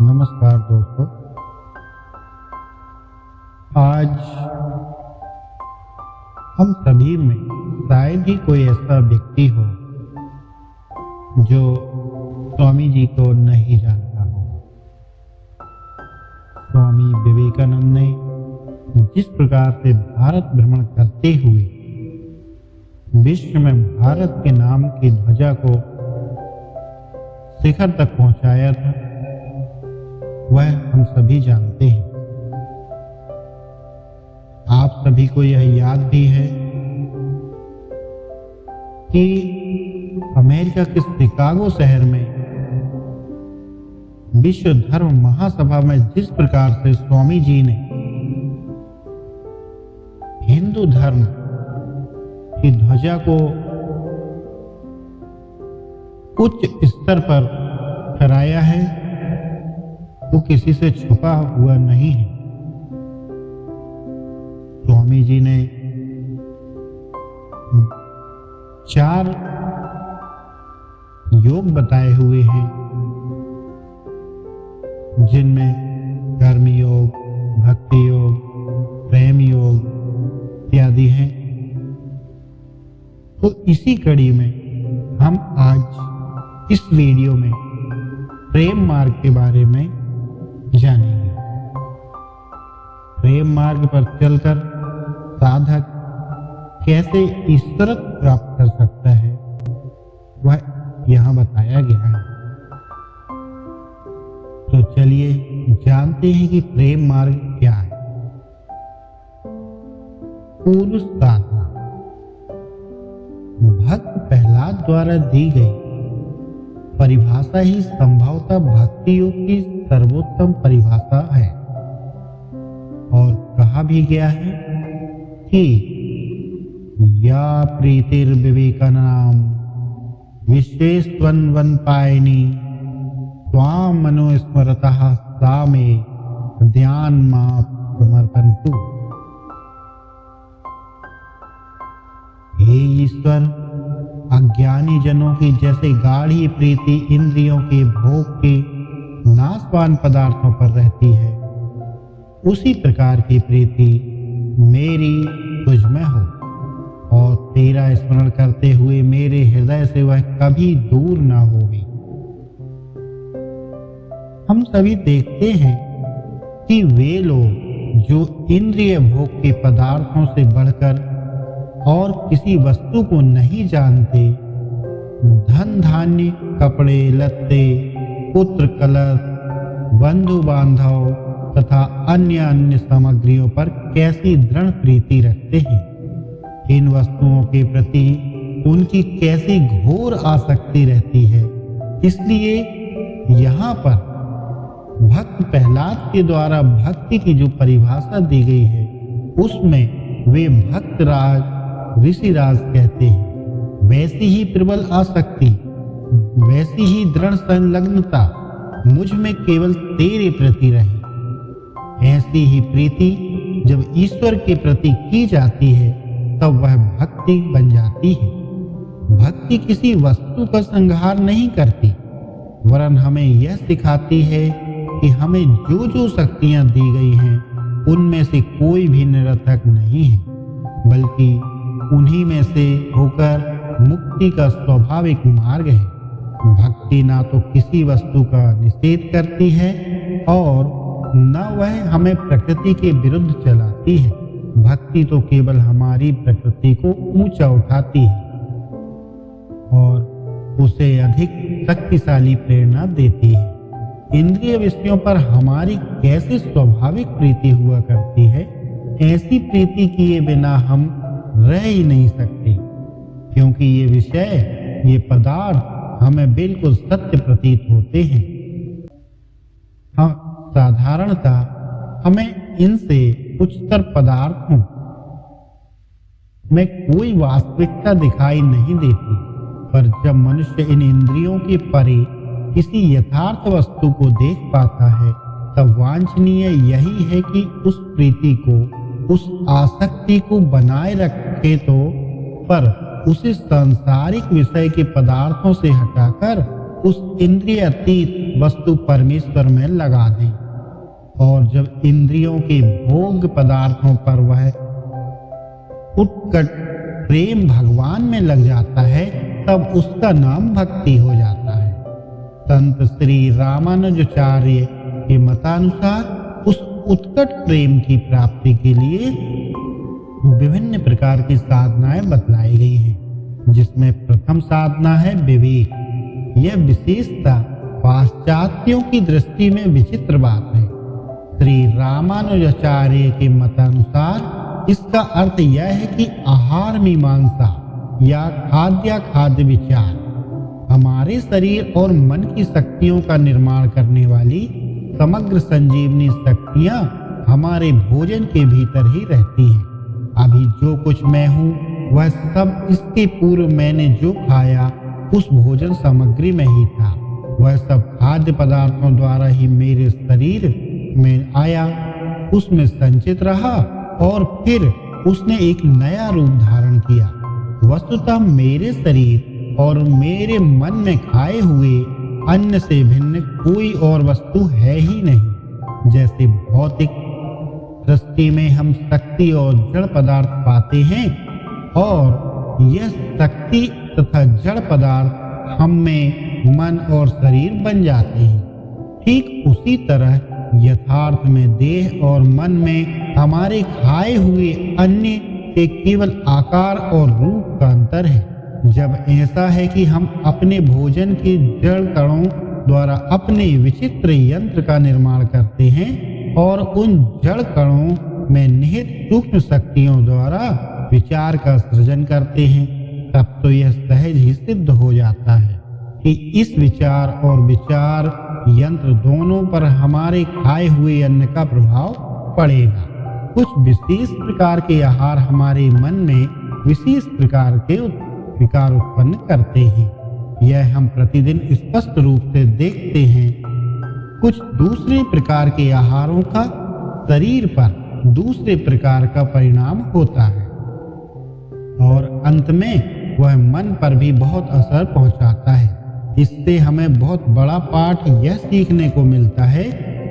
नमस्कार दोस्तों। आज हम सभी में शायद ही कोई ऐसा व्यक्ति हो जो स्वामी जी को नहीं जानता हो। स्वामी विवेकानंद ने जिस प्रकार से भारत भ्रमण करते हुए विश्व में भारत के नाम की ध्वजा को शिखर तक पहुंचाया था, वह हम सभी जानते हैं। आप सभी को यह याद भी है कि अमेरिका के शिकागो शहर में विश्व धर्म महासभा में जिस प्रकार से स्वामी जी ने हिंदू धर्म की ध्वजा को उच्च स्तर पर फहराया है, वो किसी से छुपा हुआ नहीं है। स्वामी जी ने 4 योग बताए हुए हैं, जिनमें कर्म योग, भक्ति योग, प्रेम योग इत्यादि हैं। तो इसी कड़ी में हम आज इस वीडियो में प्रेम मार्ग के बारे में जानेंगे। प्रेम मार्ग पर चलकर साधक कैसे ईश्वर प्राप्त कर सकता है, वह यहाँ बताया गया है। तो चलिए जानते हैं कि प्रेम मार्ग क्या है। पूर्व साधना भक्त प्रहलाद द्वारा दी गई परिभाषा ही संभवतः भक्ति योग की सर्वोत्तम परिभाषा है। और कहा भी गया है कि या प्रीतिर विवेकानाम विशेषत्वं पायनी स्वाम मनुस्मरतः सा मे ध्यान माप समर्पन्तु। हे ईश्वर, अज्ञानी जनों की जैसे गाढ़ी प्रीति इंद्रियों के भोग के नाशवान पदार्थों पर रहती है, उसी प्रकार की प्रीति मेरी तुझ में हो और तेरा स्मरण करते हुए मेरे हृदय से वह कभी दूर ना होगी। हम सभी देखते हैं कि वे लोग जो इंद्रिय भोग के पदार्थों से बढ़कर और किसी वस्तु को नहीं जानते, धन धान्य, कपड़े लत्ते, पुत्र कलश, बंधु बांधव तथा अन्य सामग्रियों पर कैसी दृढ़ प्रीति रखते हैं। इन वस्तुओं के प्रति उनकी कैसी घोर आसक्ति रहती है। इसलिए यहाँ पर भक्त प्रहलाद के द्वारा भक्ति की जो परिभाषा दी गई है, उसमें वे भक्तराज ऋषिराज कहते हैं। वैसी ही प्रबल आसक्ति, वैसी ही दृढ़ संलग्नता मुझ में केवल तेरे प्रति रहे। ऐसी ही प्रीति जब ईश्वर के प्रति की जाती है, तब वह भक्ति बन जाती है। भक्ति किसी वस्तु का संहार नहीं करती, वरन हमें यह सिखाती है कि हमें जो जो शक्तियां दी गई हैं, उनमें से कोई भी निरर्थक नहीं है, बल्कि उन्हीं में से होकर मुक्ति का स्वाभाविक मार्ग है। भक्ति ना तो किसी वस्तु का निषेध करती है और न वह हमें प्रकृति के विरुद्ध चलाती है। भक्ति तो केवल हमारी प्रकृति को ऊंचा उठाती है और उसे अधिक शक्तिशाली प्रेरणा देती है। इंद्रिय विषयों पर हमारी कैसे स्वाभाविक प्रीति हुआ करती है, ऐसी प्रीति किए बिना हम रह ही नहीं सकते, क्योंकि ये विषय, ये पदार्थ हमें बिल्कुल सत्य प्रतीत होते हैं। हाँ, साधारणतः हमें इनसे उच्चतर पदार्थों में कोई वास्तविकता दिखाई नहीं देती, पर जब मनुष्य इन इंद्रियों के परे किसी यथार्थ वस्तु को देख पाता है, तब वांछनीय यही है कि उस प्रीति को, उस आसक्ति को बनाए रखे, तो पर उसे सांसारिक विषय के पदार्थों से हटाकर उस इंद्रिय अतीत वस्तु परमेश्वर में लगा दें। और जब इंद्रियों के भोग पदार्थों पर वह उत्कट प्रेम भगवान में लग जाता है, तब उसका नाम भक्ति हो जाता है। संत श्री रामानुजाचार्य के मतानुसार उस उत्कट प्रेम की प्राप्ति के लिए विभिन्न प्रकार की साधनाएं बतलाई गई हैं, जिसमें प्रथम साधना है विवेक। यह विशेषता पाश्चात्यों की दृष्टि में विचित्र बात है। श्री रामानुजाचार्य के मतानुसार इसका अर्थ यह है कि आहार मीमांसा या खाद्य विचार हमारे शरीर और मन की शक्तियों का निर्माण करने वाली समग्र संजीवनी शक्तियां हमारे भोजन के भीतर ही रहती हैं। अभी जो कुछ मैं हूँ वह सब इसके पूर्व मैंने जो खाया उस भोजन सामग्री में ही था। वह सब खाद्य पदार्थों द्वारा ही मेरे शरीर में आया, उसमें संचित रहा और फिर उसने एक नया रूप धारण किया। वस्तुतः मेरे शरीर और मेरे मन में खाए हुए अन्न से भिन्न कोई और वस्तु है ही नहीं। जैसे भौतिक सृष्टि में हम शक्ति और जड़ पदार्थ पाते हैं और यह शक्ति तथा जड़ पदार्थ हम में मन और शरीर बन जाते हैं, ठीक उसी तरह यथार्थ में देह और मन में हमारे खाए हुए अन्न के केवल आकार और रूप का अंतर है। जब ऐसा है कि हम अपने भोजन के जड़ कणों द्वारा अपने विचित्र यंत्र का निर्माण करते हैं और उन जड़ कणों में निहित सूक्ष्म शक्तियों द्वारा विचार का सृजन करते हैं, तब तो यह सहज ही सिद्ध हो जाता है कि इस विचार और विचार यंत्र दोनों पर हमारे खाए हुए अन्न का प्रभाव पड़ेगा। कुछ विशेष प्रकार के आहार हमारे मन में विशेष प्रकार के विकार उत्पन्न करते हैं। यह हम प्रतिदिन स्पष्ट रूप से देखते हैं। कुछ दूसरे प्रकार के आहारों का शरीर पर दूसरे प्रकार का परिणाम होता है और अंत में वह मन पर भी बहुत असर पहुंचाता है। इससे हमें बहुत बड़ा पाठ यह सीखने को मिलता है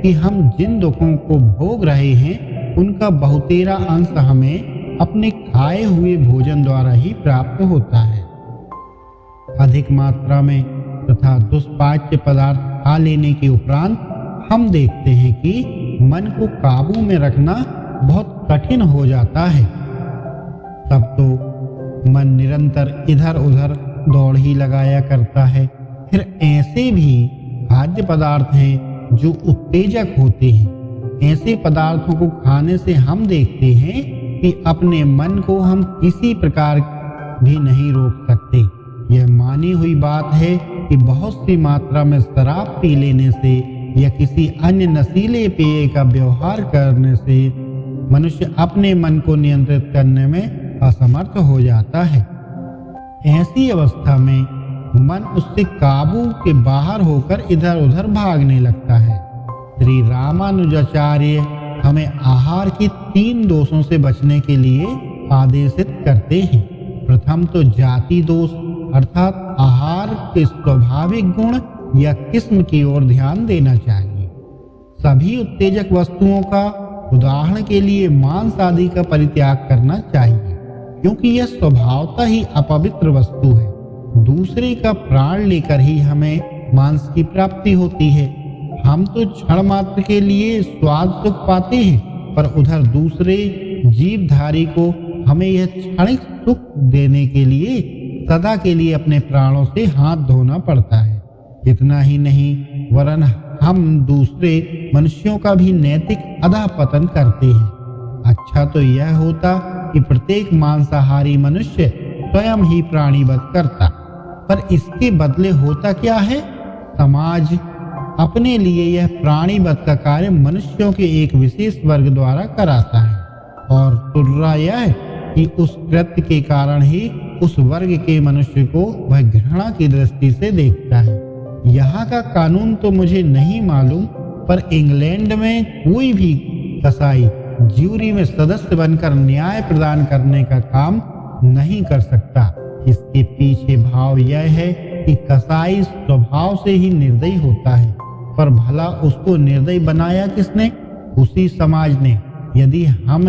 कि हम जिन दुखों को भोग रहे हैं उनका बहुतेरा अंश हमें अपने खाए हुए भोजन द्वारा ही प्राप्त होता है। अधिक मात्रा में तथा दुष्पाच्य पदार्थ खा लेने के उपरांत हम देखते हैं कि मन को काबू में रखना बहुत कठिन हो जाता है। तब तो मन निरंतर इधर उधर दौड़ ही लगाया करता है। फिर ऐसे भी खाद्य पदार्थ हैं जो उत्तेजक होते हैं। ऐसे पदार्थों को खाने से हम देखते हैं कि अपने मन को हम किसी प्रकार भी नहीं रोक सकते। यह मानी हुई बात है कि बहुत सी मात्रा में शराब पी लेने से या किसी अन्य नशीले पेय का व्यवहार करने से मनुष्य अपने मन को नियंत्रित करने में असमर्थ हो जाता है। ऐसी अवस्था में मन उससे काबू के बाहर होकर इधर उधर भागने लगता है। श्री रामानुजाचार्य हमें आहार की 3 दोषों से बचने के लिए आदेशित करते हैं। प्रथम तो जाति दोष, अर्थात आहार के स्वाभाविक गुण या किस्म की ओर ध्यान देना चाहिए। सभी उत्तेजक वस्तुओं का, उदाहरण के लिए मांस आदि का परित्याग करना चाहिए, क्योंकि यह स्वभावतः ही अपवित्र वस्तु है। दूसरे का प्राण लेकर ही हमें मांस की प्राप्ति होती है। हम तो क्षण मात्र के लिए स्वाद सुख पाते हैं, पर उधर दूसरे जीवधारी को हमें यह क्षणिक सुख देने के लिए सदा के लिए अपने प्राणों से हाथ धोना पड़ता है। इतना ही नहीं, वरन हम दूसरे मनुष्यों का भी नैतिक अधःपतन करते हैं। अच्छा तो यह होता कि प्रत्येक मांसाहारी मनुष्य स्वयं ही प्राणीवध करता, पर इसके बदले होता क्या है? समाज अपने लिए यह प्राणीवध का कार्य मनुष्यों के एक विशेष वर्ग द्वारा कराता है और तुर्रा यह कि उस कृत्य के कारण ही उस वर्ग के मनुष्य को वह घृणा की दृष्टि से देखता है। यहाँ का कानून तो मुझे नहीं मालूम, पर इंग्लैंड में कोई भी कसाई ज्यूरी में सदस्य बनकर न्याय प्रदान करने का काम नहीं कर सकता। इसके पीछे भाव यह है कि कसाई स्वभाव से ही निर्दयी होता है, पर भला उसको निर्दयी बनाया किसने? उसी समाज ने। यदि हम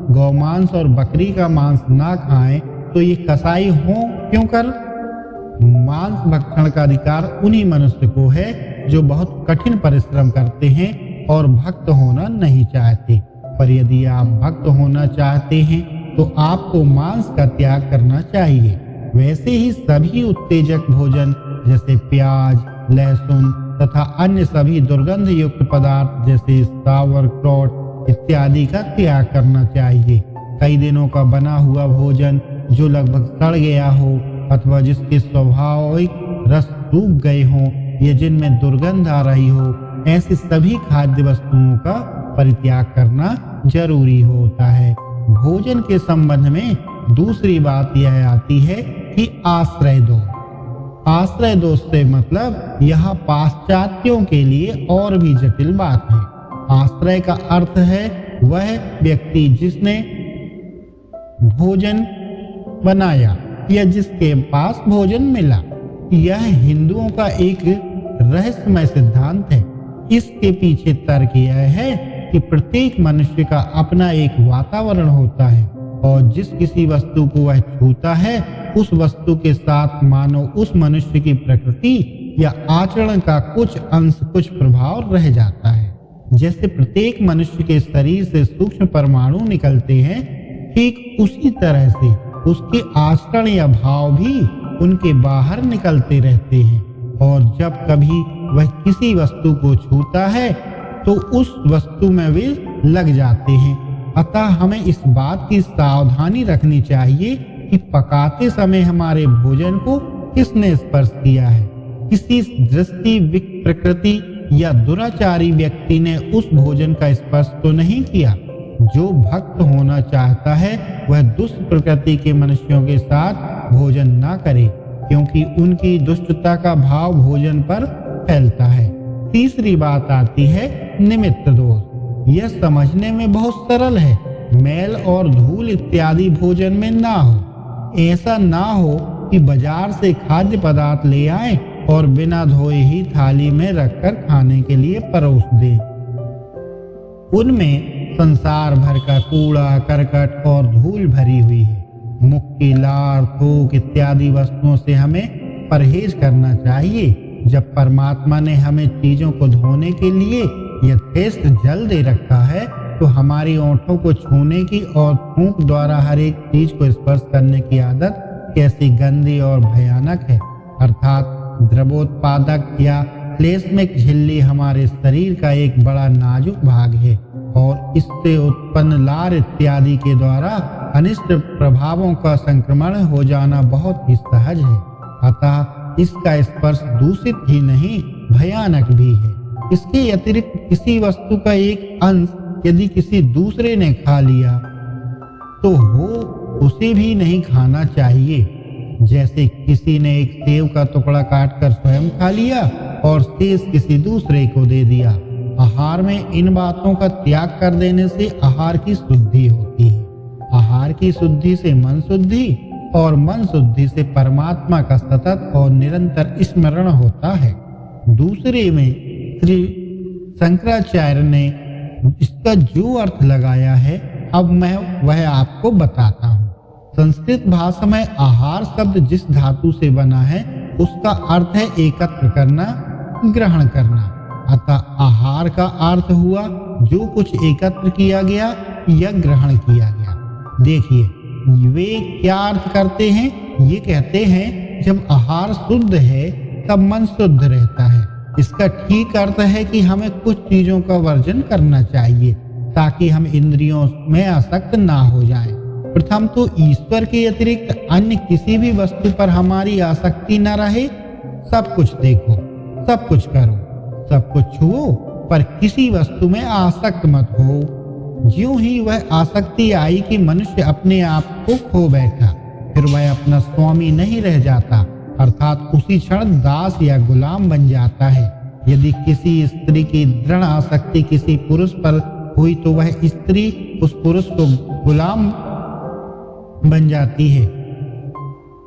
गौमांस और बकरी का मांस ना खाएं तो ये कसाई हो क्यों कर? मांस भक्षण का अधिकार उन्हीं मनुष्य को है जो बहुत कठिन परिश्रम करते हैं और भक्त होना नहीं चाहते। पर यदि आप भक्त होना चाहते हैं तो आपको मांस का त्याग करना चाहिए। वैसे ही सभी उत्तेजक भोजन जैसे प्याज, लहसुन तथा अन्य सभी दुर्गंध युक्त पदार्थ जैसे sauerkraut इत्यादि का त्याग करना चाहिए। कई दिनों का बना हुआ भोजन जो लगभग सड़ गया हो अथवा जिसके स्वाभाविक रस सूख गए हों या जिनमें दुर्गंध आ रही हो, ऐसी सभी खाद्य वस्तुओं का परित्याग करना जरूरी होता है। भोजन के संबंध में दूसरी बात यह आती है कि आश्रय दो। आश्रय दोष से मतलब यह पाश्चात्यों के लिए और भी जटिल बात है। आश्रय का अर्थ है वह व्यक्ति जिसने भोजन बनाया या जिसके पास भोजन मिला। यह हिंदुओं का एक रहस्यमय सिद्धांत है। इसके पीछे तर्क यह है कि प्रत्येक मनुष्य का अपना एक वातावरण होता है और जिस किसी वस्तु को वह छूता है उस वस्तु के साथ मानो उस मनुष्य की प्रकृति या आचरण का कुछ अंश, कुछ प्रभाव रह जाता है। जैसे प्रत्येक मनुष्य के शरीर से सूक्ष्म परमाणु निकलते हैं, ठीक उसी तरह से उसके आचरण या भाव भी उनके बाहर निकलते रहते हैं और जब कभी वह किसी वस्तु को छूता है तो उस वस्तु में वे लग जाते हैं। अतः हमें इस बात की सावधानी रखनी चाहिए कि पकाते समय हमारे भोजन को किसने स्पर्श किया है। किसी दृष्टि प्रकृति या दुराचारी व्यक्ति ने उस भोजन का स्पर्श तो नहीं किया। जो भक्त होना चाहता है वह दुष्ट प्रकृति के मनुष्यों के साथ भोजन ना करे, क्योंकि उनकी दुष्टता का भाव भोजन पर फैलता है। तीसरी बात आती है निमित्त दोष। यह समझने में बहुत सरल है। मैल और धूल इत्यादि भोजन में ना हो। ऐसा ना हो कि बाजार से खाद्य पदार्थ ले आए और बिना धोए ही थाली में रखकर खाने के लिए परोस दें। उनमें संसार भर का कूड़ा करकट और धूल भरी हुई है। मुक्की, लार, थूक इत्यादि वस्तुओं से हमें परहेज करना चाहिए। जब परमात्मा ने हमें चीजों को धोने के लिए यथेष्ट जल दे रखा है तो हमारी ओंठों को छूने की और थूक द्वारा हर एक चीज को स्पर्श करने की आदत कैसी गंदी और भयानक है। अर्थात द्रवोत्पादक या श्लेष्मिक झिल्ली हमारे शरीर का एक बड़ा नाजुक भाग है और इससे उत्पन्न लार इत्यादि के द्वारा अनिष्ट प्रभावों का संक्रमण हो जाना बहुत ही सहज है। अतः इसका स्पर्श दूषित ही नहीं भयानक भी है। इसके अतिरिक्त किसी वस्तु का एक अंश यदि किसी दूसरे ने खा लिया तो हो उसे भी नहीं खाना चाहिए। जैसे किसी ने एक सेव का टुकड़ा काटकर स्वयं खा लिया और शेष किसी दूसरे को दे दिया। आहार में इन बातों का त्याग कर देने से आहार की शुद्धि होती है। आहार की शुद्धि से मन शुद्धि और मन शुद्धि से परमात्मा का सतत और निरंतर स्मरण होता है। दूसरे में श्री शंकराचार्य ने इसका जो अर्थ लगाया है अब मैं वह आपको बताता हूँ। संस्कृत भाषा में आहार शब्द जिस धातु से बना है उसका अर्थ है एकत्र करना, ग्रहण करना। अतः आहार का अर्थ हुआ जो कुछ एकत्र किया गया या ग्रहण किया गया। देखिए वे क्या अर्थ करते हैं। ये कहते हैं जब आहार शुद्ध है तब मन शुद्ध रहता है। इसका ठीक अर्थ है कि हमें कुछ चीजों का वर्जन करना चाहिए ताकि हम इंद्रियों में आसक्त ना हो जाएं। प्रथम तो ईश्वर के अतिरिक्त अन्य किसी भी वस्तु पर हमारी आसक्ति न रहे। सब कुछ देखो, सब कुछ करो, सब कुछ छुओ, पर किसी वस्तु में आसक्त मत हो। ज्यों ही वह आसक्ति आई कि मनुष्य अपने आप को खो बैठा, फिर वह अपना स्वामी नहीं रह जाता, अर्थात उसी क्षण दास या गुलाम बन जाता है। यदि किसी स्त्री की दृढ़ आसक्ति किसी पुरुष पर हुई तो वह स्त्री उस पुरुष को गुलाम बन जाती है।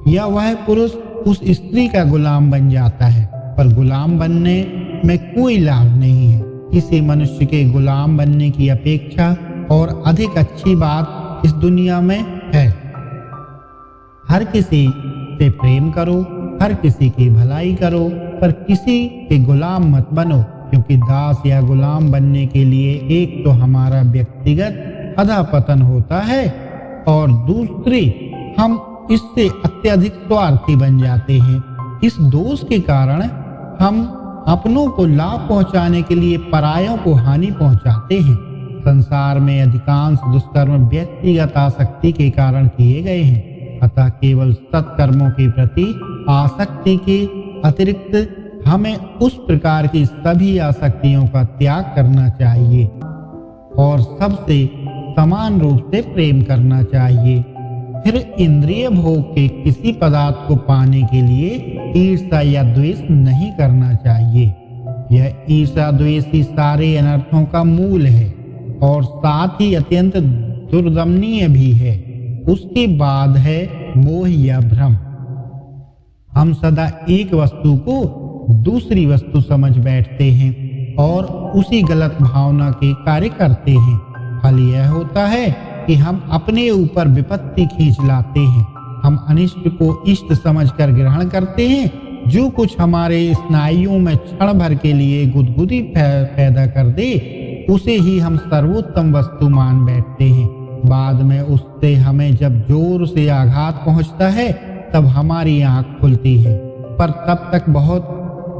या वह पुरुष उस स्त्री का गुलाम बन जाता है, पर गुलाम बनने में कोई लाभ नहीं है। किसी मनुष्य के गुलाम बनने की अपेक्षा और अधिक अच्छी बात इस दुनिया में है। हर किसी से प्रेम करो, हर किसी की भलाई करो, पर किसी के गुलाम मत बनो, क्योंकि दास या गुलाम बनने के लिए एक तो हमारा व्यक्तिगत अधःपतन होता है और दूसरी हम इससे अत्यधिक स्वार्थी बन जाते हैं। इस दोष के कारण हम अपनों को लाभ पहुंचाने के लिए परायों को हानि पहुंचाते हैं। संसार में अधिकांश दुष्कर्म व्यक्तिगत आसक्ति के कारण किए गए हैं, अतः केवल सत्कर्मों के प्रति आसक्ति के अतिरिक्त हमें उस प्रकार की सभी आसक्तियों का त्याग करना चाहिए और सबसे समान रूप से प्रेम करना चाहिए। फिर इंद्रिय भोग के किसी पदार्थ को पाने के लिए ईर्ष्या या द्वेष नहीं करना चाहिए। यह ईर्ष्या द्वेष ही सारे अनर्थों का मूल है और साथ ही अत्यंत दुर्दमनीय भी है। उसके बाद है मोह या भ्रम। हम सदा एक वस्तु को दूसरी वस्तु समझ बैठते हैं और उसी गलत भावना के कार्य करते हैं। फल यह होता है कि हम अपने ऊपर विपत्ति खींच लाते हैं। हम अनिष्ट को इष्ट समझकर ग्रहण करते हैं। जो कुछ हमारे स्नायुओं में क्षण भर के लिए गुदगुदी पैदा कर दे, उसे ही हम सर्वोत्तम वस्तु मान बैठते हैं। बाद में उससे हमें जब जोर से आघात पहुंचता है, तब हमारी आंख खुलती है, पर तब तक बहुत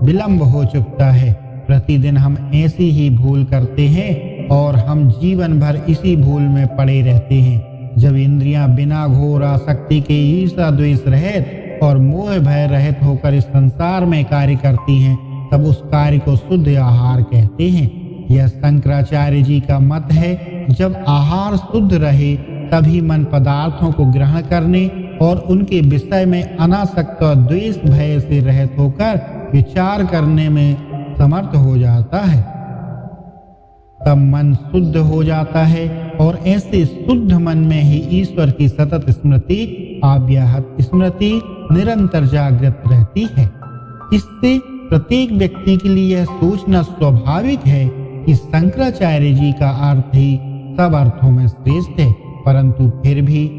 विलंब हो चुका है। प्रतिदिन हम ऐसी ही भूल करते हैं और हम जीवन भर इसी भूल में पड़े रहते हैं। जब इंद्रियां बिना घोर आसक्ति के ईर्ष्या द्वेष रहित और मोह भय रहित होकर इस संसार में कार्य करती हैं, तब उस कार्य को शुद्ध आहार कहते हैं। यह शंकराचार्य जी का मत है। जब आहार शुद्ध रहे, तभी मन पदार्थों को ग्रहण करने और उनके विषय में अनासक्त और द्वेष भय से रहित होकर विचार करने में समर्थ हो जाता है। तब मन शुद्ध हो जाता है और ऐसे शुद्ध मन में ही ईश्वर की सतत स्मृति, अव्याहत स्मृति निरंतर जागृत रहती है। इससे प्रत्येक व्यक्ति के लिए यह सोचना स्वाभाविक है कि शंकराचार्य जी का अर्थ ही सब अर्थों में श्रेष्ठ है। परंतु फिर भी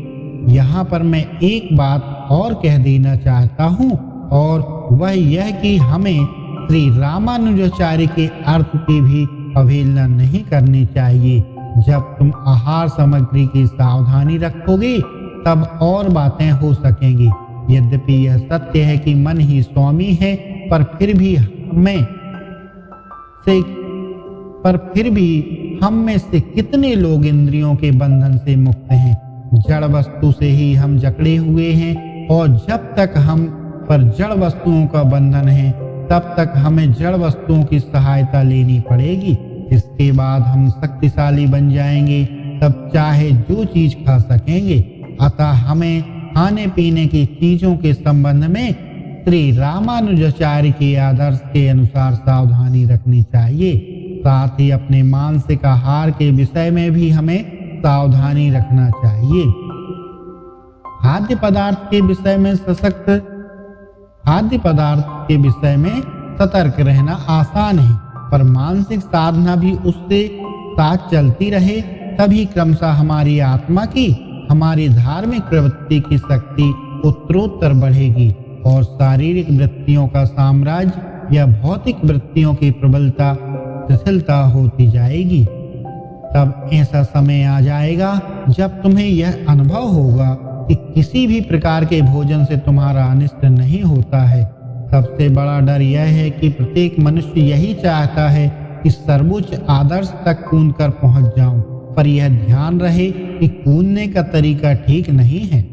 यहाँ पर मैं एक बात और कह देना चाहता हूँ, और वह यह कि हमें श्री रामानुजाचार्य के अर्थ की भी अवहेलना नहीं करनी चाहिए। जब तुम आहार सामग्री की सावधानी रखोगे, तब और बातें हो सकेंगी। यद्यपि यह सत्य है कि मन ही स्वामी है, पर फिर भी हम में से कितने लोग इंद्रियों के बंधन से मुक्त हैं। जड़ वस्तु से ही हम जकड़े हुए हैं, और जब तक हम पर जड़ वस्तुओं का बंधन है, तब तक हमें जड़ वस्तुओं की सहायता लेनी पड़ेगी। इसके बाद हम शक्तिशाली बन जाएंगे, तब चाहे जो चीज खा सकेंगे। अतः हमें खाने पीने की चीजों के संबंध में श्री रामानुजाचार्य के आदर्श के अनुसार सावधानी रखनी चाहिए। साथ ही अपने मानसिक आहार के विषय में भी हमें सावधानी रखना चाहिए। खाद्य पदार्थ के विषय में सतर्क रहना आसान है, पर मानसिक साधना भी उससे साथ चलती रहे, तभी क्रमशः हमारी आत्मा की, हमारी धार्मिक प्रवृत्ति की शक्ति उत्तरोत्तर बढ़ेगी और शारीरिक वृत्तियों का साम्राज्य या भौतिक वृत्तियों की प्रबलता शिथिलता होती जाएगी। तब ऐसा समय आ जाएगा जब तुम्हें यह अनुभव होगा कि किसी भी प्रकार के भोजन से तुम्हारा अनिष्ट नहीं होता है। सबसे बड़ा डर यह है कि प्रत्येक मनुष्य यही चाहता है कि सर्वोच्च आदर्श तक कूद कर पहुंच जाऊं, पर यह ध्यान रहे कि कूदने का तरीका ठीक नहीं है।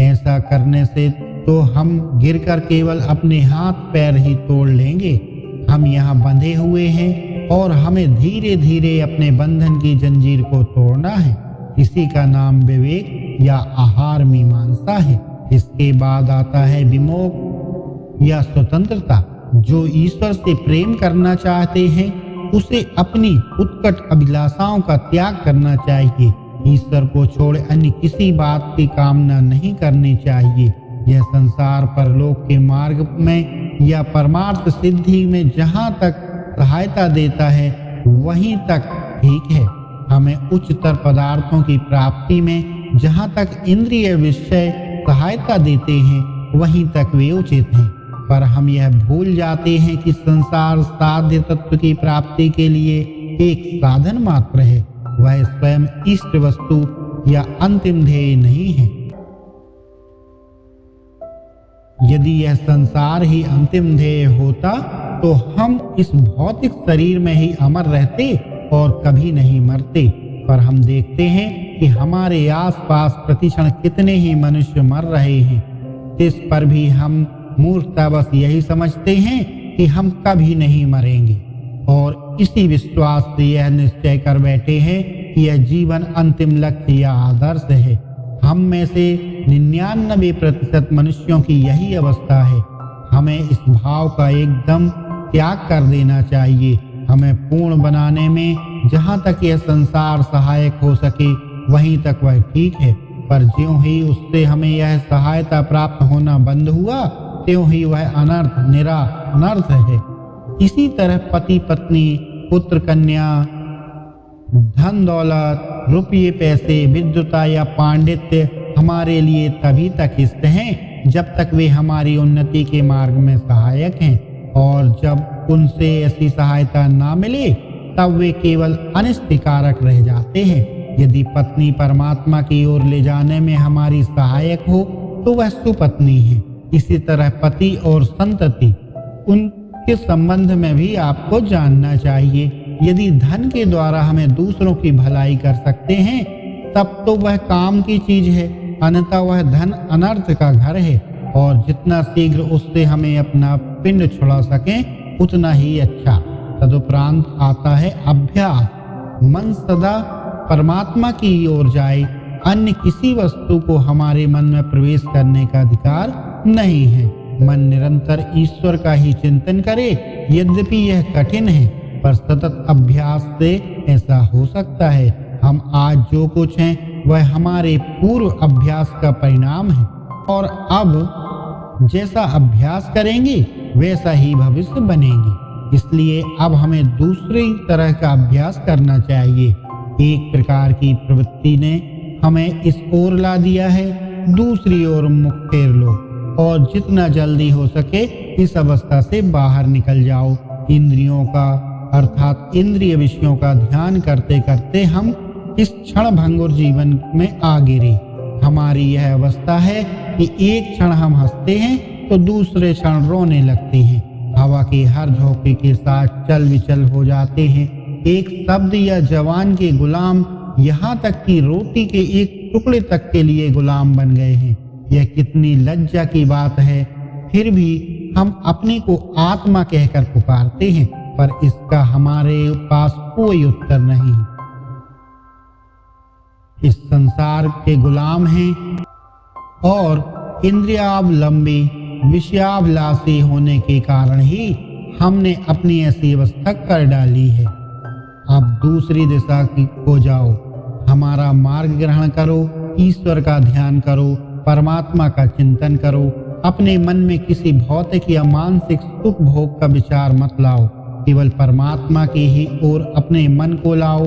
ऐसा करने से तो हम गिरकर केवल अपने हाथ पैर ही तोड़ लेंगे। हम यहाँ बंधे हुए हैं और हमें धीरे धीरे अपने बंधन की जंजीर को तोड़ना है। इसी का नाम विवेक या आहार मीमांसा है। इसके बाद आता है विमोह या स्वतंत्रता। जो ईश्वर से प्रेम करना चाहते हैं, उसे अपनी उत्कट अभिलाषाओं का त्याग करना चाहिए। ईश्वर को छोड़ अन्य किसी बात की कामना नहीं करनी चाहिए। यह संसार परलोक के मार्ग में या परमार्थ सिद्धि में जहाँ तक सहायता देता है वहीं तक ठीक है। हमें उच्चतर पदार्थों की प्राप्ति में जहाँ तक इंद्रिय विषय सहायता देते हैं वहीं तक वे उचित हैं, पर हम यह भूल जाते हैं कि संसार साध्य तत्व की प्राप्ति के लिए एक साधन मात्र है, वह स्वयं इष्ट वस्तु या अंतिम ध्येय नहीं है। यदि यह संसार ही अंतिम ध्येय होता तो हम इस भौतिक शरीर में ही अमर रहते और कभी नहीं मरते, पर हम देखते हैं कि हमारे आसपास प्रतिक्षण कितने ही मनुष्य मर रहे हैं। इस पर भी हम मूर्खतावश यही समझते हैं कि हम कभी नहीं मरेंगे और इसी विश्वास से यह निश्चय कर बैठे हैं कि यह जीवन अंतिम लक्ष्य या आदर्श है। हम में से 99% मनुष्यों की यही अवस्था है। हमें इस भाव का एकदम त्याग कर देना चाहिए। हमें पूर्ण बनाने में जहाँ तक यह संसार सहायक हो सके वहीं तक वह ठीक है, पर ज्यों ही उससे हमें यह सहायता प्राप्त होना बंद हुआ त्यों ही वह अनर्थ निरा अनर्थ है। इसी तरह पति पत्नी पुत्र कन्या धन दौलत रुपये पैसे विद्वता या पांडित्य हमारे लिए तभी तक इष्ट हैं जब तक वे हमारी उन्नति के मार्ग में सहायक हैं, और जब उनसे ऐसी सहायता ना मिले तब वे केवल अनिष्टकारक रह जाते हैं। यदि पत्नी परमात्मा की ओर ले जाने में हमारी सहायक हो तो वह सुपत्नी है। इसी तरह पति और संतति उनके संबंध में भी आपको जानना चाहिए। यदि धन के द्वारा हमें दूसरों की भलाई कर सकते हैं तब तो वह काम की चीज है, अन्यथा वह धन अनर्थ का घर है, और जितना शीघ्र उससे हमें अपना पिंड छुड़ा सकें उतना ही अच्छा। तदुपरांत आता है अभ्यास। मन सदा परमात्मा की ओर जाए, अन्य किसी वस्तु को हमारे मन में प्रवेश करने का अधिकार नहीं है। मन निरंतर ईश्वर का ही चिंतन करे, यद्यपि यह कठिन है, पर सतत अभ्यास से ऐसा हो सकता है। हम आज जो कुछ हैं वह हमारे पूर्व अभ्यास का परिणाम है, और अब जैसा अभ्यास करेंगे वैसा ही भविष्य बनेंगे। इसलिए अब हमें दूसरी तरह का अभ्यास करना चाहिए। एक प्रकार की प्रवृत्ति ने हमें इस ओर ला दिया है, दूसरी ओर मुख फेर लो और जितना जल्दी हो सके इस अवस्था से बाहर निकल जाओ। इंद्रियों का अर्थात इंद्रिय विषयों का ध्यान करते करते हम इस क्षण भंगुर जीवन में आ गिरे। हमारी यह अवस्था है कि एक क्षण हम हंसते हैं तो दूसरे क्षण रोने लगते हैं, हवा के हर झोंके के साथ चल विचल हो जाते हैं, एक शब्द या जवान के गुलाम, यहाँ तक कि रोटी के एक टुकड़े तक के लिए गुलाम बन गए हैं। यह कितनी लज्जा की बात है। फिर भी हम अपने को आत्मा कहकर पुकारते हैं, पर इसका हमारे पास कोई उत्तर नहीं। इस संसार के गुलाम हैं और इंद्रियावलंबी विषयाभिलाषी होने के कारण ही हमने अपनी ऐसी अवस्था कर डाली है। अब दूसरी दिशा को जाओ, हमारा मार्ग ग्रहण करो, ईश्वर का ध्यान करो, परमात्मा का चिंतन करो। अपने मन में किसी भौतिक या मानसिक सुख भोग का विचार मत लाओ, केवल परमात्मा की ही ओर अपने मन को लाओ।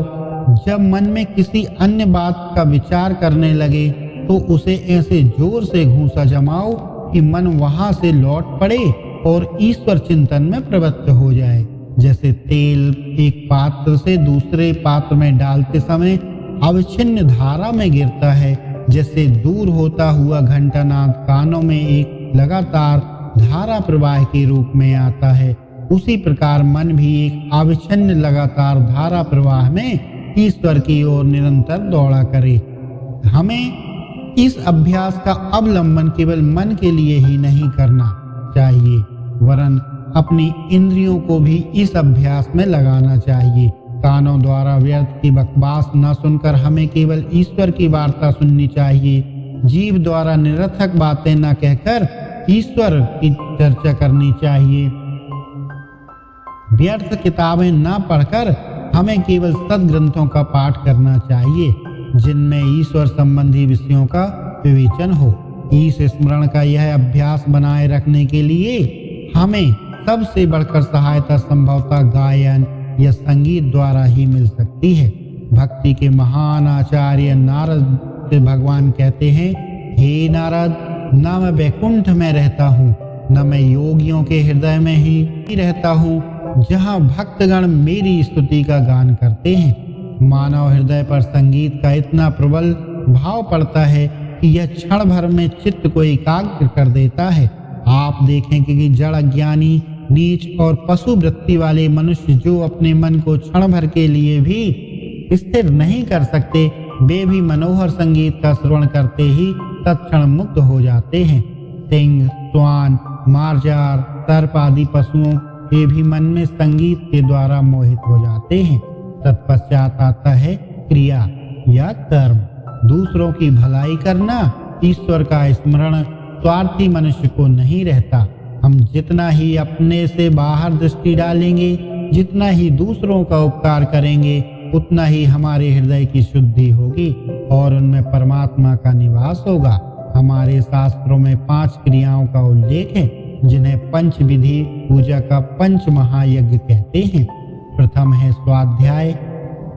जब मन में किसी अन्य बात का विचार करने लगे तो उसे ऐसे जोर से घूंसा जमाओ कि मन वहां से लौट पड़े और ईश्वर चिंतन में प्रवृत्त हो जाए। जैसे तेल एक पात्र से दूसरे पात्र में डालते समय अविच्छिन्न धारा में गिरता है, जैसे दूर होता हुआ घंटानाद कानों में एक लगातार धारा प्रवाह के रूप में आता है, उसी प्रकार मन भी एक अविच्छिन्न लगातार धारा प्रवाह में ईश्वर की ओर निरंतर दौड़ा करे। हमें इस अभ्यास का अवलंबन केवल मन के लिए ही नहीं करना चाहिए, वरन अपनी इंद्रियों को भी इस अभ्यास में लगाना चाहिए। कानों द्वारा व्यर्थ की बकवास न सुनकर हमें केवल ईश्वर की वार्ता सुननी चाहिए। जीव द्वारा निरर्थक बातें न कहकर ईश्वर की चर्चा करनी चाहिए। व्यर्थ किताबें न पढ़कर हमें केवल सद्ग्रंथों का पाठ करना चाहिए, जिनमें ईश्वर संबंधी विषयों का विवेचन हो। इस स्मरण का यह अभ्यास बनाए रखने के लिए हमें सबसे बढ़कर सहायता संभवतः गायन या संगीत द्वारा ही मिल सकती है। भक्ति के महान आचार्य नारद से भगवान कहते हैं, हे नारद, न मैं वैकुंठ में रहता हूँ, न मैं योगियों के हृदय में ही रहता हूँ जहाँ भक्तगण मेरी स्तुति का गान करते हैं। मानव हृदय पर संगीत का इतना प्रबल भाव पड़ता है कि यह क्षण भर में चित्त को एकाग्र कर देता है। आप देखें कि जड़ अज्ञानी, नीच और पशु वृत्ति वाले मनुष्य जो अपने मन को क्षण भर के लिए भी स्थिर नहीं कर सकते, वे भी मनोहर संगीत का श्रवण करते ही तत्क्षण मुक्त हो जाते हैं। सिंह, श्वान, मार्जार, सर्प आदि पशुओं के भी मन में संगीत के द्वारा मोहित हो जाते हैं। तत्पश्चात आता है क्रिया या कर्म। दूसरों की भलाई करना, ईश्वर का स्मरण स्वार्थी मनुष्य को नहीं रहता। हम जितना ही अपने से बाहर दृष्टि डालेंगे, जितना ही दूसरों का उपकार करेंगे, उतना ही हमारे हृदय की शुद्धि होगी और उनमें परमात्मा का निवास होगा। हमारे शास्त्रों में 5 क्रियाओं का उल्लेख है जिन्हें पंच विधि पूजा का पंच महायज्ञ कहते हैं। प्रथम है स्वाध्याय।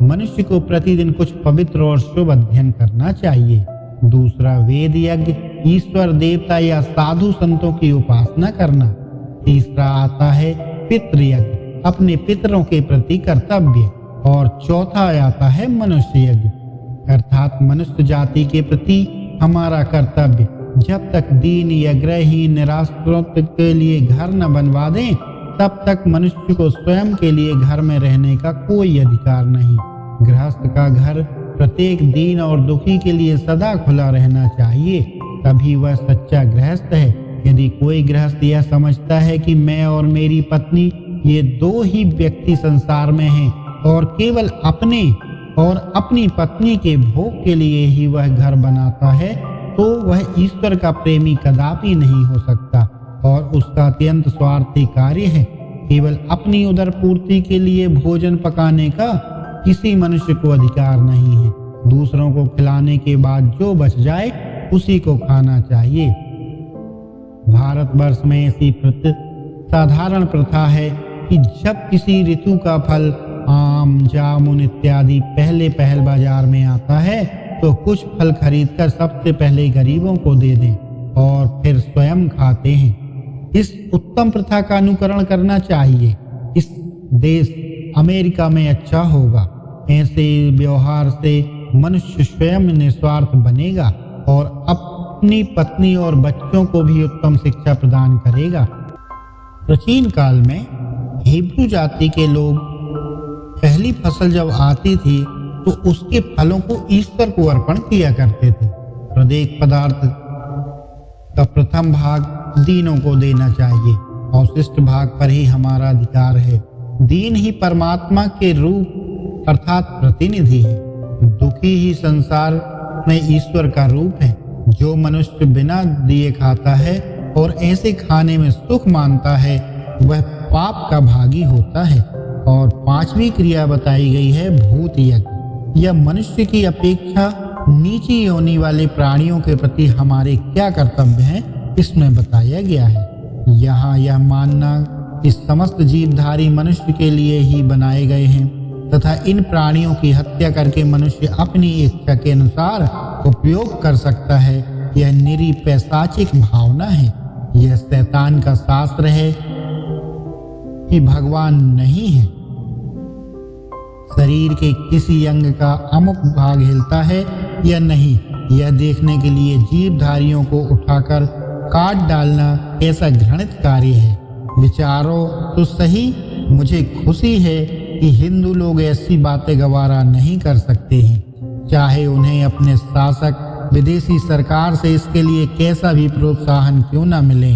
मनुष्य को प्रतिदिन कुछ पवित्र और शुभ अध्ययन करना चाहिए। दूसरा वेद यज्ञ, ईश्वर देवता या साधु संतों की उपासना करना। तीसरा आता है पितृयज्ञ, अपने पितरों के प्रति कर्तव्य। और चौथा आता है मनुष्य यज्ञ, अर्थात मनुष्य जाति के प्रति हमारा कर्तव्य। जब तक दीन या ग्रही निराश्रितों के लिए घर न बनवा दें, तब तक मनुष्य को स्वयं के लिए घर में रहने का कोई अधिकार नहीं। गृहस्थ का घर प्रत्येक दीन और दुखी के लिए सदा खुला रहना चाहिए, तभी वह सच्चा गृहस्थ है। यदि कोई गृहस्थ यह समझता है कि मैं और मेरी पत्नी ये 2 ही व्यक्ति संसार में हैं और केवल अपने और अपनी पत्नी के भोग के लिए ही वह घर बनाता है, तो वह ईश्वर का प्रेमी कदापि नहीं हो सकता और उसका अत्यंत स्वार्थी कार्य है। केवल अपनी उदर पूर्ति के लिए भोजन पकाने का किसी मनुष्य को अधिकार नहीं है। दूसरों को खिलाने के बाद जो बच जाए उसी को खाना चाहिए। भारतवर्ष में ऐसी साधारण प्रथा है कि जब किसी ऋतु का फल आम, जामुन इत्यादि पहल बाजार में आता है तो कुछ फल खरीदकर सबसे पहले गरीबों को दे दें और फिर स्वयं खाते हैं। इस उत्तम प्रथा का अनुकरण करना चाहिए। इस देश अमेरिका में अच्छा होगा। ऐसे व्यवहार से मनुष्य स्वयं निस्वार्थ बनेगा और अपनी पत्नी और बच्चों को भी उत्तम शिक्षा प्रदान करेगा। प्राचीन काल में हिब्रू जाति के लोग पहली फसल जब आती थी तो उसके फलों को ईश्वर को अर्पण किया करते थे। प्रत्येक पदार्थ का प्रथम भाग दीनों को देना चाहिए, अवशिष्ट भाग पर ही हमारा अधिकार है। दीन ही परमात्मा के रूप अर्थात प्रतिनिधि है। दुखी ही संसार में ईश्वर का रूप है। जो मनुष्य बिना दिए खाता है और ऐसे खाने में सुख मानता है, वह पाप का भागी होता है। और 5वीं क्रिया बताई गई है भूत यज्ञ। यह मनुष्य की अपेक्षा नीची योनि वाले प्राणियों के प्रति हमारे क्या कर्तव्य हैं, इसमें बताया गया है। यहाँ यह मानना कि समस्त जीवधारी मनुष्य के लिए ही बनाए गए हैं तथा इन प्राणियों की हत्या करके मनुष्य अपनी इच्छा के अनुसार उपयोग कर सकता है, यह निरी पैशाचिक भावना है। यह शैतान का शास्त्र है कि भगवान नहीं है। शरीर के किसी अंग का अमुक भाग हिलता है या नहीं, यह देखने के लिए जीवधारियों को उठाकर काट डालना ऐसा घृणित कार्य है। विचारो तो सही, मुझे खुशी है कि हिंदू लोग ऐसी बातें गवारा नहीं कर सकते हैं, चाहे उन्हें अपने शासक विदेशी सरकार से इसके लिए कैसा भी प्रोत्साहन क्यों न मिले।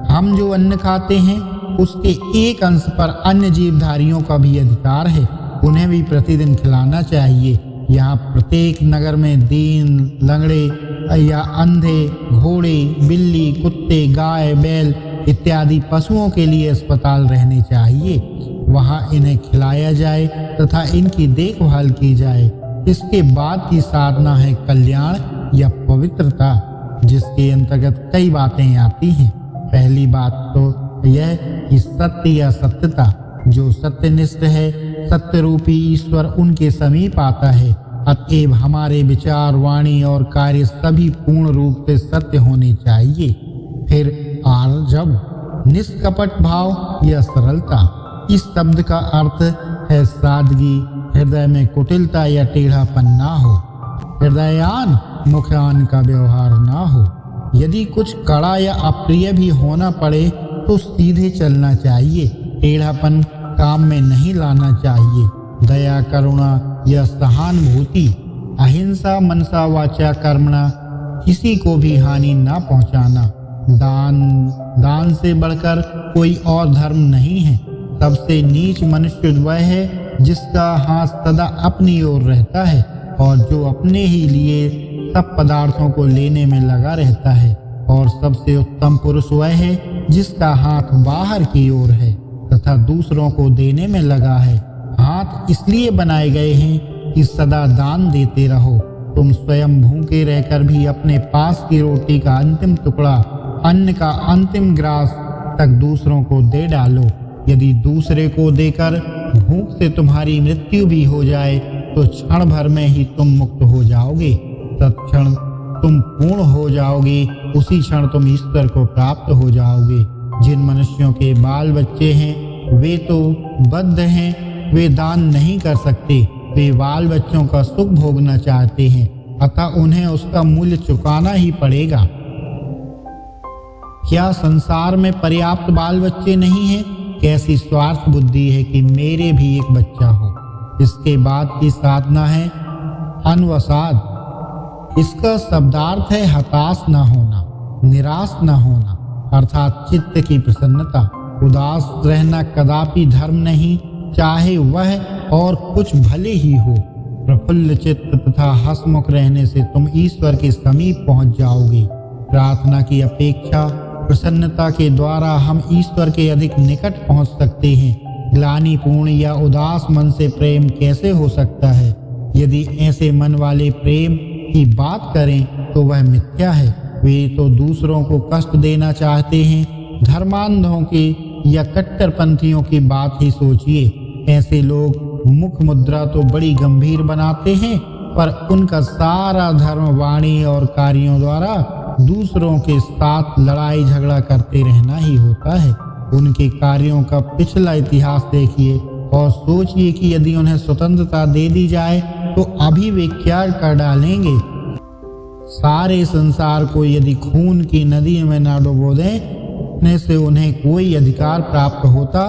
हम जो अन्न खाते हैं उसके एक अंश पर अन्य जीवधारियों का भी अधिकार है, उन्हें भी प्रतिदिन खिलाना चाहिए। यहाँ प्रत्येक नगर में दीन, लंगड़े या अंधे, घोड़े, बिल्ली, कुत्ते, गाय, बैल इत्यादि पशुओं के लिए अस्पताल रहने चाहिए। वहाँ इन्हें खिलाया जाए तथा इनकी देखभाल की जाए। इसके बाद की साधना है कल्याण या पवित्रता। जिसके अंतर्गत कई बातें आती हैं। पहली बात तो यह कि सत्य या सत्यता, जो सत्यनिष्ठ है, सत्य रूपी ईश्वर उनके समीप आता है। अतएव हमारे विचार, वाणी और कार्य सभी पूर्ण रूप से सत्य होने चाहिए। फिर आर्जव, निष्कपट भाव या सरलता। इस शब्द का अर्थ है सादगी, हृदय में कुटिलता या टेढ़ापन ना हो, हृदयान मुखान का व्यवहार ना हो। यदि कुछ कड़ा या अप्रिय भी होना पड़े तो सीधे चलना चाहिए, टेढ़ापन काम में नहीं लाना चाहिए। दया, करुणा या सहानुभूति, अहिंसा, मनसा वाचा कर्मणा, किसी को भी हानि ना पहुंचाना। दान से बढ़कर कोई और धर्म नहीं है। सबसे नीच मनुष्य वह है जिसका हाथ सदा अपनी ओर रहता है और जो अपने ही लिए सब पदार्थों को लेने में लगा रहता है। और सबसे उत्तम पुरुष वह है जिसका हाथ बाहर की ओर है तथा दूसरों को देने में लगा है। हाथ इसलिए बनाए गए हैं कि सदा दान देते रहो। तुम स्वयं भूखे रहकर भी अपने पास की रोटी का अंतिम टुकड़ा, अन्न का अंतिम ग्रास तक दूसरों को दे डालो। यदि दूसरे को देकर भूख से तुम्हारी मृत्यु भी हो जाए तो क्षण भर में ही तुम मुक्त हो जाओगे। तत्क्षण तुम पूर्ण हो जाओगे, उसी क्षण तुम ईश्वर को प्राप्त हो जाओगे। जिन मनुष्यों के बाल बच्चे हैं वे तो बद्ध हैं, वे दान नहीं कर सकते। वे बाल बच्चों का सुख भोगना चाहते हैं, अतः उन्हें उसका मूल्य चुकाना ही पड़ेगा। क्या संसार में पर्याप्त बाल बच्चे नहीं हैं? कैसी स्वार्थ बुद्धि है कि मेरे भी एक बच्चा हो। इसके बाद की साधना है अनवसाद। इसका शब्दार्थ है हताश न होना, निराश न होना, अर्थात चित्त की प्रसन्नता। उदास रहना कदापि धर्म नहीं, चाहे वह और कुछ भले ही हो। प्रफुल्ल चित्त तथा हंसमुख रहने से तुम ईश्वर के समीप पहुंच जाओगे। प्रार्थना की अपेक्षा प्रसन्नता के द्वारा हम ईश्वर के अधिक निकट पहुंच सकते हैं। ग्लानिपूर्ण या उदास मन से प्रेम कैसे हो सकता है? यदि ऐसे मन वाले प्रेम की बात करें तो वह मिथ्या है। वे तो दूसरों को कष्ट देना चाहते हैं। धर्मांधों की या कट्टरपंथियों की बात ही सोचिए। ऐसे लोग मुख मुद्रा तो बड़ी गंभीर बनाते हैं, पर उनका सारा धर्म वाणी और कार्यों द्वारा दूसरों के साथ लड़ाई झगड़ा करते रहना ही होता है। उनके कार्यों का पिछला इतिहास देखिए और सोचिए कि यदि उन्हें स्वतंत्रता दे दी जाए तो अभी वे क्या कर डालेंगे। सारे संसार को यदि खून की नदी में न डुबो देने से उन्हें कोई अधिकार प्राप्त होता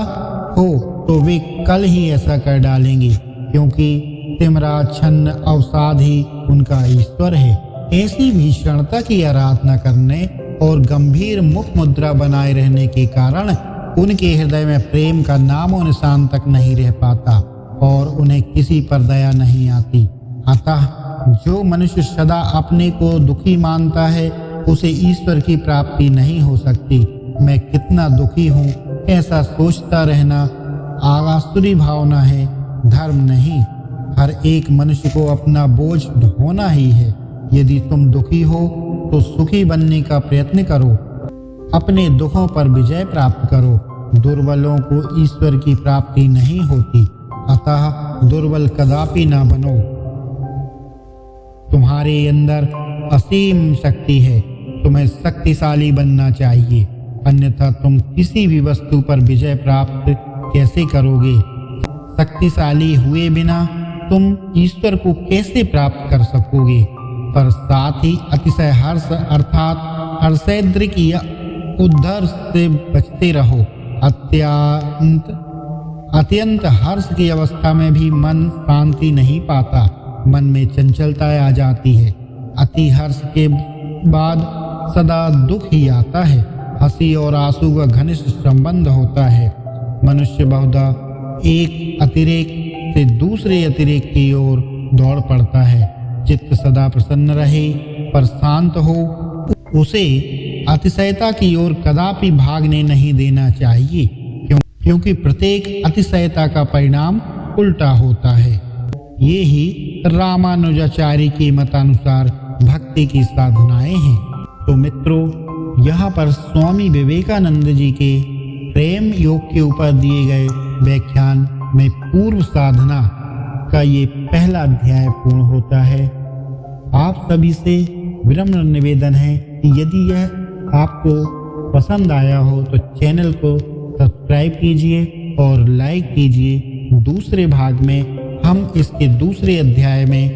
हो तो वे कल ही ऐसा कर डालेंगे, क्योंकि तिमरा छन्न अवसाद ही उनका ईश्वर है। ऐसी भीषणता की आराधना करने और गंभीर मुख मुद्रा बनाए रहने के कारण उनके हृदय में प्रेम का नामो निशान तक नहीं रह पाता और उन्हें किसी पर दया नहीं आती। अतः जो मनुष्य सदा अपने को दुखी मानता है उसे ईश्वर की प्राप्ति नहीं हो सकती। मैं कितना दुखी हूँ ऐसा सोचता रहना आगासुरी भावना है, धर्म नहीं। हर एक मनुष्य को अपना बोझ ढोना ही है। यदि तुम दुखी हो तो सुखी बनने का प्रयत्न करो, अपने दुखों पर विजय प्राप्त करो। दुर्बलों को ईश्वर की प्राप्ति नहीं होती, अतः दुर्बल कदापि ना बनो। तुम्हारे अंदर असीम शक्ति है, तुम्हें शक्तिशाली बनना चाहिए, अन्यथा तुम किसी भी वस्तु पर विजय प्राप्त कैसे करोगे? शक्तिशाली हुए बिना तुम ईश्वर को कैसे प्राप्त कर सकोगे? पर साथ ही अतिशय हर्ष अर्थात हर्षेद्रिक या उद्धर्ष से बचते रहो। अत्यंत हर्ष की अवस्था में भी मन शांति नहीं पाता, मन में चंचलता आ जाती है। अति हर्ष के बाद सदा दुख ही आता है। हंसी और आंसू का घनिष्ठ संबंध होता है। मनुष्य बहुधा एक अतिरेक से दूसरे अतिरेक की ओर दौड़ पड़ता है। चित्त सदा प्रसन्न रहे पर शांत हो, उसे अतिशयता की ओर कदापि भागने नहीं देना चाहिए, क्योंकि प्रत्येक अतिशयता का परिणाम उल्टा होता है। ये ही रामानुजाचार्य के मतानुसार भक्ति की साधनाएं हैं। तो मित्रों, यहाँ पर स्वामी विवेकानंद जी के प्रेम योग के ऊपर दिए गए व्याख्यान में पूर्व साधना का ये पहला अध्याय पूर्ण होता है। आप सभी से विनम्र निवेदन है कि यदि यह आपको पसंद आया हो तो चैनल को सब्सक्राइब कीजिए और लाइक कीजिए। दूसरे भाग में हम इसके दूसरे अध्याय में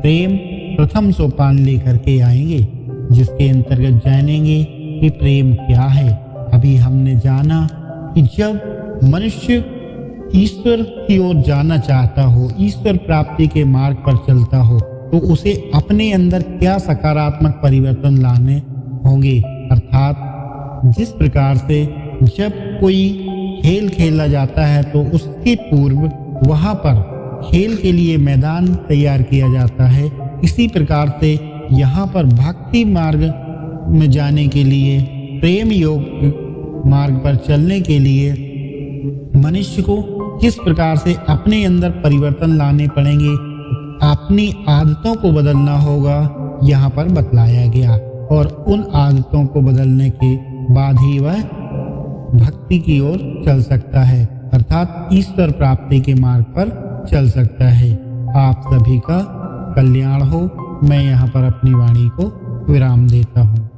प्रेम प्रथम सोपान लेकर के आएंगे, जिसके अंतर्गत जानेंगे कि प्रेम क्या है। अभी हमने जाना कि जब मनुष्य ईश्वर की ओर जाना चाहता हो, ईश्वर प्राप्ति के मार्ग पर चलता हो, तो उसे अपने अंदर क्या सकारात्मक परिवर्तन लाने होंगे। अर्थात जिस प्रकार से जब कोई खेल खेला जाता है तो उसके पूर्व वहाँ पर खेल के लिए मैदान तैयार किया जाता है, इसी प्रकार से यहाँ पर भक्ति मार्ग में जाने के लिए, प्रेम योग मार्ग पर चलने के लिए मनुष्य को किस प्रकार से अपने अंदर परिवर्तन लाने पड़ेंगे, अपनी आदतों को बदलना होगा, यहाँ पर बतलाया गया। और उन आदतों को बदलने के बाद ही वह भक्ति की ओर चल सकता है, अर्थात ईश्वर प्राप्ति के मार्ग पर चल सकता है। आप सभी का कल्याण हो। मैं यहाँ पर अपनी वाणी को विराम देता हूँ।